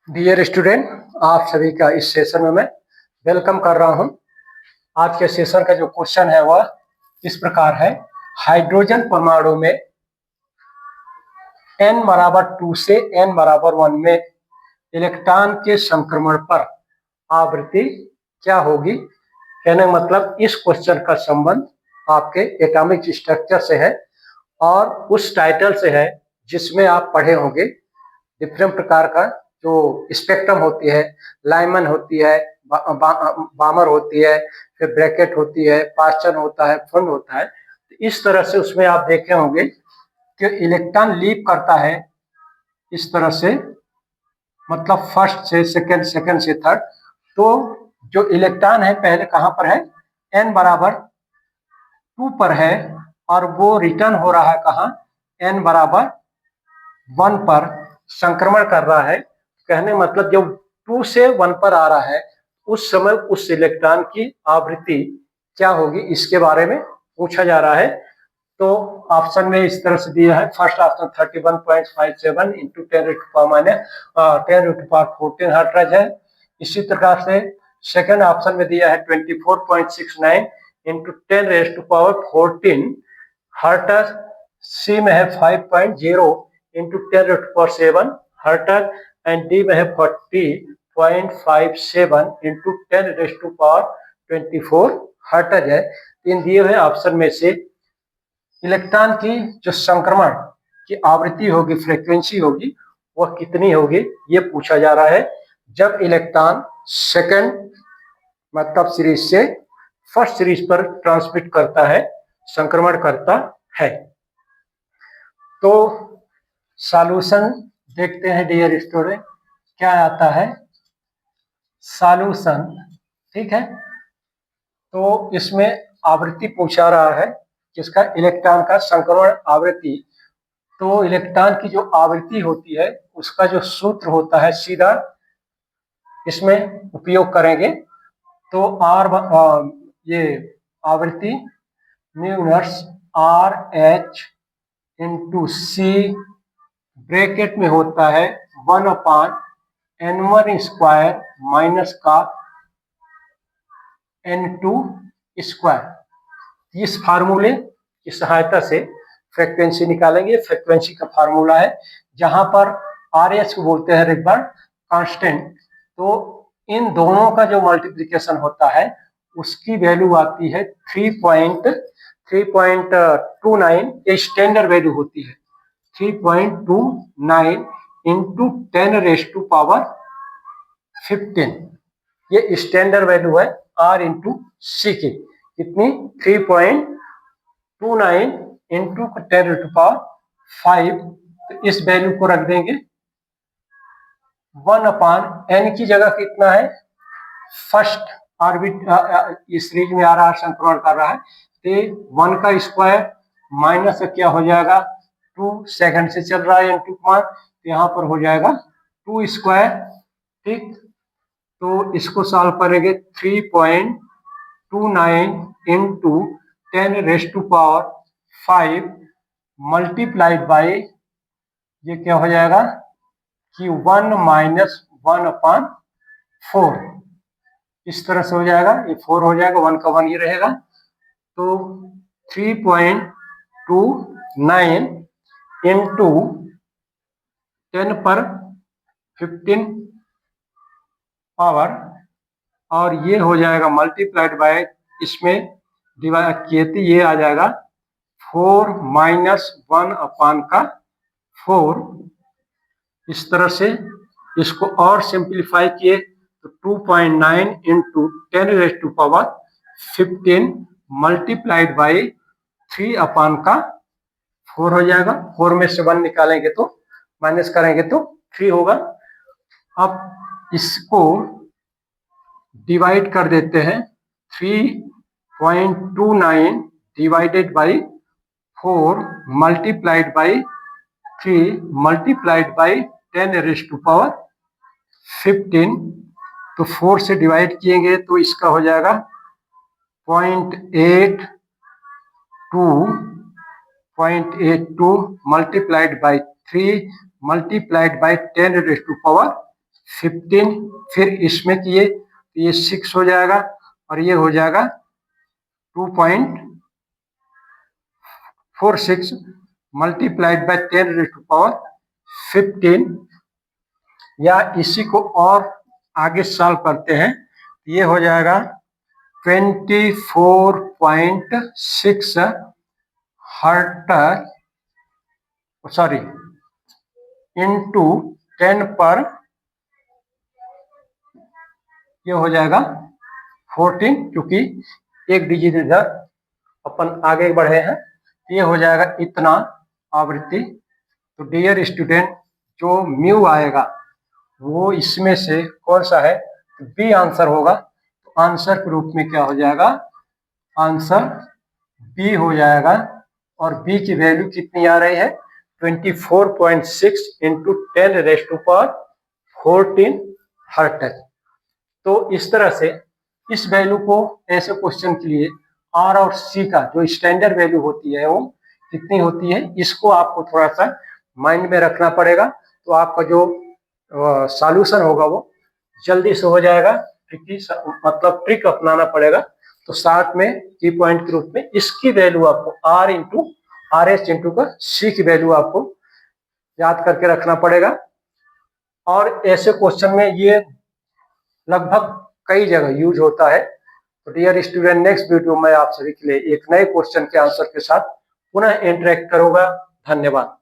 Dear student, आप सभी का इस सेशन में मैं वेलकम कर रहा हूं। आज के सेशन का जो क्वेश्चन है वह इस प्रकार है। हाइड्रोजन परमाणु में n बराबर 2 से n बराबर 1 में इलेक्ट्रॉन के संक्रमण पर आवृत्ति क्या होगी। कहने का मतलब इस क्वेश्चन का संबंध आपके एटॉमिक स्ट्रक्चर से है और उस टाइटल से है जिसमें आप पढ़े होंगे डिफरेंट प्रकार का जो स्पेक्ट्रम होती है, लाइमन होती है, बामर होती है, फिर ब्रैकेट होती है, पास्चन होता है, फंड होता है। तो इस तरह से उसमें आप देखे होंगे कि इलेक्ट्रॉन लीप करता है इस तरह से, मतलब फर्स्ट से सेकंड, सेकंड से थर्ड। तो जो इलेक्ट्रॉन है पहले कहाँ पर है, n बराबर 2 पर है और वो रिटर्न हो रहा है कहाँ, n बराबर 1 पर संक्रमण कर रहा है। कहने मतलब जब 2 से 1 पर आ रहा है उस समय उस इलेक्ट्रॉन की आवृत्ति क्या होगी, इसके बारे में पूछा जा रहा है। तो ऑप्शन में इस तरह से दिया है। फर्स्ट ऑप्शन 31.57 इंटू 10⁻14 हर्ट्ज है। इसी प्रकार से सेकंड ऑप्शन में दिया है 24.69 इंटू 10⁻14 हर्ट्ज। सी में है 5.0 इंटू 10⁻7 हर्ट्ज एंड डी में है 40.57 इंटू 10⁻24 हर्ट्ज है। इन दिए हुए ऑप्शन में से इलेक्ट्रॉन की जो संक्रमण की आवृत्ति होगी, फ्रीक्वेंसी होगी, वह कितनी होगी, ये पूछा जा रहा है जब इलेक्ट्रॉन सेकंड मतलब सीरीज से फर्स्ट सीरीज पर ट्रांसमिट करता है, संक्रमण करता है। तो सॉल्यूशन देखते हैं डियर स्टूडेंट, क्या आता है सॉल्यूशन। ठीक है, तो इसमें आवृत्ति पूछा रहा है जिसका इलेक्ट्रॉन का संक्रमण आवृत्ति। तो इलेक्ट्रॉन की जो आवृत्ति होती है उसका जो सूत्र होता है सीधा इसमें उपयोग करेंगे। तो ये आवृत्ति म्यू इनवर्स RH इंटू सी ब्रैकेट में होता है 1/n1 स्क्वायर माइनस का n2 स्क्वायर। इस फार्मूले की सहायता से फ्रीक्वेंसी निकालेंगे। फ्रीक्वेंसी का फार्मूला है जहां पर RH को बोलते हैं रेगुलर कांस्टेंट। तो इन दोनों का जो मल्टीप्लिकेशन होता है उसकी वैल्यू आती है 3.29। ये स्टैंडर्ड वैल्यू होती है 3.29 इंटू 10⁻15। ये स्टैंडर्ड वैल्यू है R इंटू सी की। कितनी, 3.29 इंटू 10⁻5। तो इस वैल्यू को रख देंगे 1/n की जगह कितना है, फर्स्ट ऑर्बिट इस सीरीज में आ रहा है, संक्रमण कर रहा है, तो 1 का स्क्वायर माइनस क्या हो जाएगा 2, सेकंड से चल रहा है इंटू मान, तो यहाँ पर हो जाएगा 2 स्क्वायर। ठीक, तो इसको सॉल्व करेंगे 3.29 इंटू 10⁻5 मल्टीप्लाइड बाई ये क्या हो जाएगा कि 1 माइनस 1/4। इस तरह से हो जाएगा, ये 4 हो जाएगा, 1 का 1 ही रहेगा। तो 3.29 इंटू 10⁻15 पावर और ये हो जाएगा मल्टीप्लाइड बाय, इसमें डिवाइड किए तो ये आ जाएगा 4 माइनस 1/4। इस तरह से इसको और सिंप्लीफाई किए तो 2.9 इंटू 10⁻15 मल्टीप्लाइड बाई 3/4 हो जाएगा। 4 में से 1 निकालेंगे तो माइनस करेंगे तो 3 होगा। अब इसको डिवाइड कर देते हैं 3.29 divided by 4 multiplied by 3 multiplied by 10⁻15। तो 4 से डिवाइड किएंगे तो इसका हो जाएगा 0.82 मल्टीप्लाइड बाई 3 मल्टीप्लाइड बाई 10⁻15 15, फिर इसमें किए तो ये 6 हो जाएगा और ये हो जाएगा 2.46 मल्टीप्लाइड बाय 10⁻15, या इसी को और आगे सॉल्व करते हैं, ये हो जाएगा 24.6 हर्ट्ज सॉरी इंटू 10 पर ये हो जाएगा 14, क्योंकि एक डिजिट इधर अपन आगे बढ़े हैं, ये हो जाएगा इतना आवृत्ति। तो डियर स्टूडेंट, जो म्यू आएगा वो इसमें से कौन सा है, बी आंसर होगा। तो आंसर के रूप में क्या हो जाएगा, आंसर बी हो जाएगा। और बी की वैल्यू कितनी आ रही है, 24.6 इंटू 10⁻14 हर्ट्ज। तो इस तरह से इस वैल्यू को ऐसे क्वेश्चन के लिए आर और सी का जो स्टैंडर्ड वैल्यू होती है वो कितनी होती है, इसको आपको थोड़ा सा माइंड में रखना पड़ेगा। तो आपका जो सॉल्यूशन होगा वो जल्दी से हो जाएगा, क्योंकि मतलब ट्रिक अपनाना पड़ेगा। तो साथ में की पॉइंट के रूप में इसकी वैल्यू आपको R into R S into का सी की वैल्यू आपको याद करके रखना पड़ेगा। और ऐसे क्वेश्चन में ये लगभग कई जगह यूज होता है। तो डियर स्टूडेंट, नेक्स्ट वीडियो में आप सभी के लिए एक नए क्वेश्चन के आंसर के साथ पुनः इंटरेक्ट करूंगा। धन्यवाद।